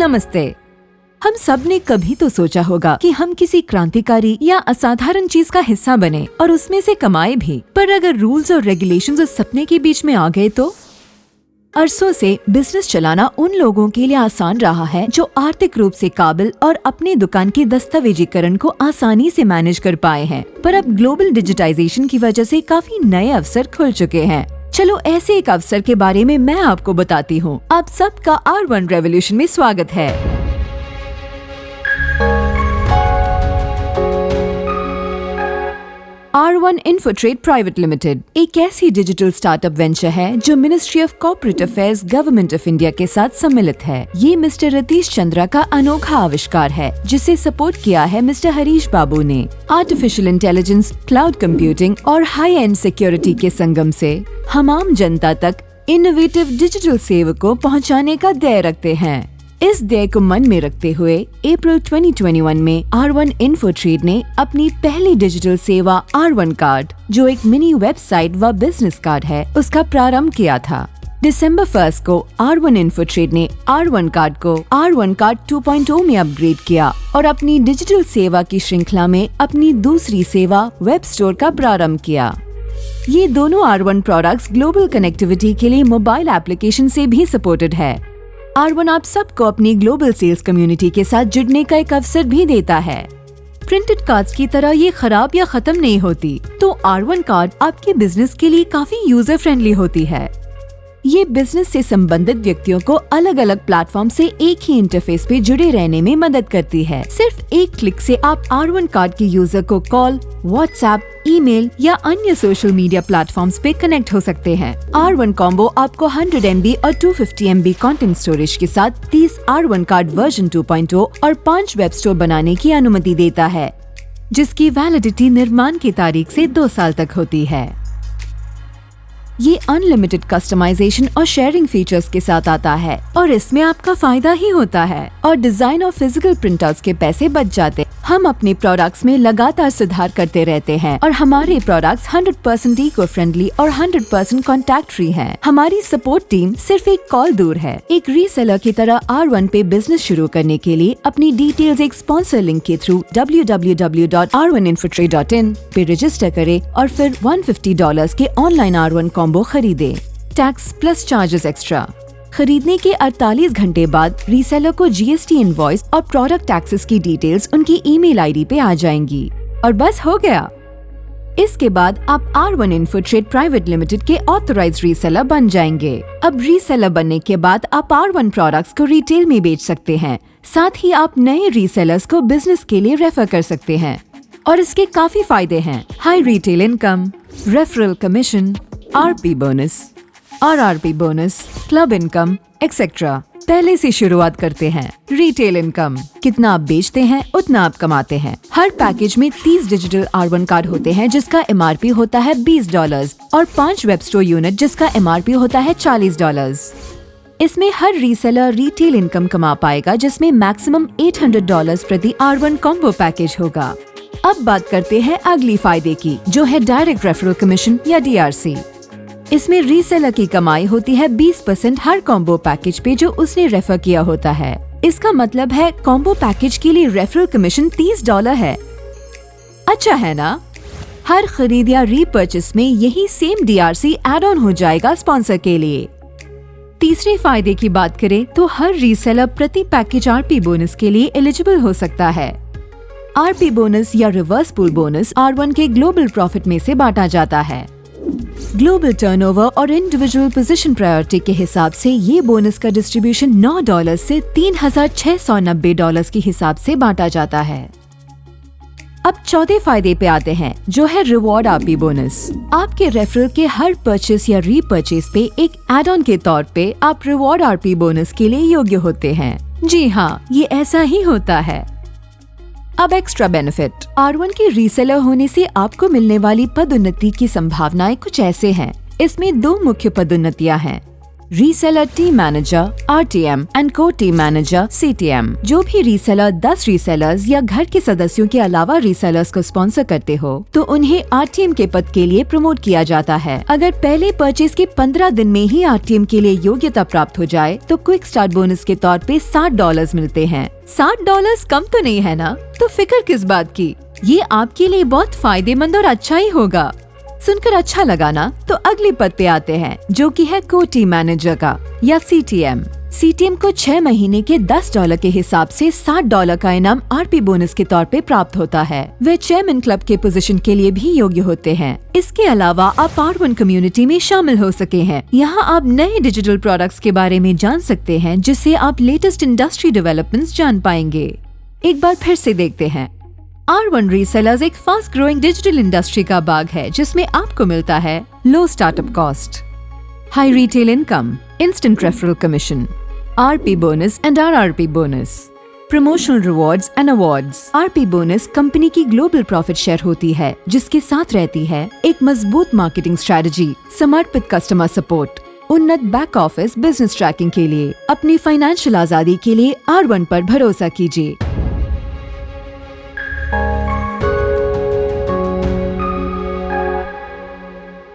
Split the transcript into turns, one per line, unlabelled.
नमस्ते। हम सब ने कभी तो सोचा होगा कि हम किसी क्रांतिकारी या असाधारण चीज का हिस्सा बने और उसमें से कमाए भी, पर अगर रूल्स और रेगुलेशंस उस सपने के बीच में आ गए तो? अरसों से बिजनेस चलाना उन लोगों के लिए आसान रहा है जो आर्थिक रूप से काबिल और अपने दुकान के दस्तावेजीकरण को आसानी से मैनेज कर पाए हैं। पर अब ग्लोबल डिजिटाइजेशन की वजह से काफी नए अवसर खुल चुके हैं। चलो ऐसे एक अवसर के बारे में मैं आपको बताती हूँ। आप सबका R1 रेवोल्यूशन में स्वागत है। R1 इन्फोट्रेड प्राइवेट लिमिटेड एक ऐसी डिजिटल स्टार्टअप वेंचर है जो ministry of corporate affairs government of India के साथ सम्मिलित है। ये मिस्टर रतीश चंद्रा का अनोखा आविष्कार है जिसे सपोर्ट किया है मिस्टर हरीश बाबू ने। आर्टिफिशियल इंटेलिजेंस, क्लाउड कंप्यूटिंग और हाई एंड सिक्योरिटी के संगम से हम आम जनता तक इनोवेटिव डिजिटल सेवा को पहुँचाने का ध्येय रखते हैं। इस ध्येय को मन में रखते हुए अप्रैल 2021 में R1 इन्फोट्रेड ने अपनी पहली डिजिटल सेवा R1 कार्ड, जो एक मिनी वेबसाइट व बिजनेस कार्ड है, उसका प्रारंभ किया था। दिसंबर 1 को R1 इन्फोट्रेड ने R1 कार्ड को R1 कार्ड 2.0 में अपग्रेड किया और अपनी डिजिटल सेवा की श्रृंखला में अपनी दूसरी सेवा वेब स्टोर का प्रारंभ किया। ये दोनों R1 प्रोडक्ट्स ग्लोबल कनेक्टिविटी के लिए मोबाइल एप्लीकेशन से भी सपोर्टेड है। R1 आप सबको अपनी ग्लोबल सेल्स कम्युनिटी के साथ जुड़ने का एक अवसर भी देता है। प्रिंटेड कार्ड्स की तरह ये खराब या खत्म नहीं होती, तो R1 कार्ड आपके बिजनेस के लिए काफी यूजर फ्रेंडली होती है। ये बिजनेस से संबंधित व्यक्तियों को अलग अलग प्लेटफॉर्म से एक ही इंटरफेस पे जुड़े रहने में मदद करती है। सिर्फ एक क्लिक से आप R1 कार्ड के यूजर को कॉल, व्हाट्सएप, ईमेल या अन्य सोशल मीडिया प्लेटफॉर्म्स पे कनेक्ट हो सकते हैं। R1 कॉम्बो आपको 100 MB और 250 MB कंटेंट स्टोरेज के साथ 30 R1 कार्ड वर्जन 2.0 और 5 वेब स्टोर बनाने की अनुमति देता है, जिसकी वैलिडिटी निर्माण की तारीख से 2 साल तक होती है। ये अनलिमिटेड कस्टमाइजेशन और शेयरिंग फीचर्स के साथ आता है और इसमें आपका फायदा ही होता है और डिजाइन और फिजिकल प्रिंटआउट्स के पैसे बच जाते। हम अपने प्रोडक्ट्स में लगातार सुधार करते रहते हैं और हमारे प्रोडक्ट्स 100% इको फ्रेंडली और 100% कॉन्टैक्ट फ्री हैं। हमारी सपोर्ट टीम सिर्फ एक कॉल दूर है। एक रीसेलर की तरह R1 पे बिजनेस शुरू करने के लिए अपनी डिटेल्स एक स्पॉन्सर लिंक के थ्रू www.r1infotrade.in पे रजिस्टर करें और फिर $150 के ऑनलाइन R1 कॉम्बो खरीदे। Tax plus charges extra. खरीदने के 48 घंटे बाद रीसेलर को GST इनवॉइस और प्रोडक्ट टैक्सेस की डिटेल्स उनकी ईमेल आईडी पे आ जाएंगी और बस हो गया। इसके बाद आप R1 इन्फोट्रेड प्राइवेट लिमिटेड के ऑथराइज्ड रीसेलर बन जाएंगे। अब रीसेलर बनने के बाद आप R1 प्रोडक्ट्स को रिटेल में बेच सकते हैं। साथ ही आप नए रीसेलर्स को बिजनेस के लिए रेफर कर सकते हैं और इसके काफी फायदे हैं। High retail income, referral commission, RP bonus, RRP bonus, club income etcetera. पहले से शुरुआत करते हैं। रिटेल इनकम, कितना आप बेचते हैं उतना आप कमाते हैं। हर पैकेज में 30 डिजिटल R1 कार्ड होते हैं जिसका MRP होता है $20 और 5 वेब स्टोर यूनिट जिसका MRP होता है $40। इसमें हर रीसेलर रिटेल इनकम कमा पाएगा जिसमें मैक्सिमम $800 प्रति R1 कॉम्बो पैकेज होगा। अब बात करते हैं अगली फायदे की, जो है डायरेक्ट रेफरल कमीशन या DRC। इसमें रीसेलर की कमाई होती है 20% हर कॉम्बो पैकेज पे जो उसने रेफर किया होता है। इसका मतलब है कॉम्बो पैकेज के लिए रेफरल कमीशन $30 है। अच्छा है ना? हर खरीद या रीपर्चेस में यही सेम DRC एड ऑन हो जाएगा स्पॉन्सर के लिए। तीसरे फायदे की बात करें तो हर रीसेलर प्रति पैकेज RP बोनस के लिए एलिजिबल हो सकता है। RP बोनस या रिवर्स पूल बोनस R1 के ग्लोबल प्रॉफिट में से बांटा जाता है। ग्लोबल टर्नओवर और इंडिविजुअल पोजीशन प्रायोरिटी के हिसाब से ये बोनस का डिस्ट्रीब्यूशन $9 से $3,690 के हिसाब से बांटा जाता है। अब चौथे फायदे पे आते हैं, जो है रिवॉर्ड RP बोनस। आपके रेफरल के हर परचेस या रीपर्चेस पे एक एड ऑन के तौर पे आप रिवॉर्ड RP बोनस के लिए योग्य होते हैं। जी हाँ, ये ऐसा ही होता है। अब एक्स्ट्रा बेनिफिट। R1 के रीसेलर होने से आपको मिलने वाली पदोन्नति की संभावनाएं कुछ ऐसे हैं। इसमें 2 मुख्य पदोन्नतियां हैं। Reseller team manager RTM and को टीम मैनेजर CTM। जो भी रीसेलर 10 रीसेलर्स या घर के सदस्यों के अलावा रीसेलर्स को स्पॉन्सर करते हो तो उन्हें RTM के पद के लिए प्रमोट किया जाता है। अगर पहले परचेज के 15 दिन में ही RTM के लिए योग्यता प्राप्त हो जाए तो क्विक स्टार्ट बोनस के तौर पे $60 मिलते हैं। $60 कम तो नहीं है ना? तो फिक्र किस बात की, ये आपके लिए बहुत फायदेमंद और अच्छा ही होगा। सुनकर अच्छा लगा ना? तो अगले पद पे आते हैं जो कि है को टीम मैनेजर का या CTM। CTM को 6 महीने के $10 के हिसाब से $60 का इनाम RP बोनस के तौर पे प्राप्त होता है। वे चेयरमैन क्लब के पोजीशन के लिए भी योग्य होते हैं। इसके अलावा आप R1 कम्युनिटी में शामिल हो सके हैं। यहाँ आप नए डिजिटल प्रोडक्ट्स के बारे में जान सकते हैं जिससे आप लेटेस्ट इंडस्ट्री डेवलपमेंट्स जान पाएंगे। एक बार फिर से देखते हैं। R1 रीसेलर्स एक फास्ट ग्रोइंग डिजिटल इंडस्ट्री का बाग है जिसमें आपको मिलता है low startup cost, high retail income, instant referral commission, RP bonus and RRP bonus, promotional rewards and awards. RP bonus company की ग्लोबल प्रॉफिट शेयर होती है जिसके साथ रहती है एक मजबूत मार्केटिंग स्ट्रेटजी, समर्पित कस्टमर सपोर्ट, उन्नत बैक ऑफिस बिजनेस ट्रैकिंग के लिए। अपनी फाइनेंशियल आजादी के लिए R1 पर भरोसा कीजिए।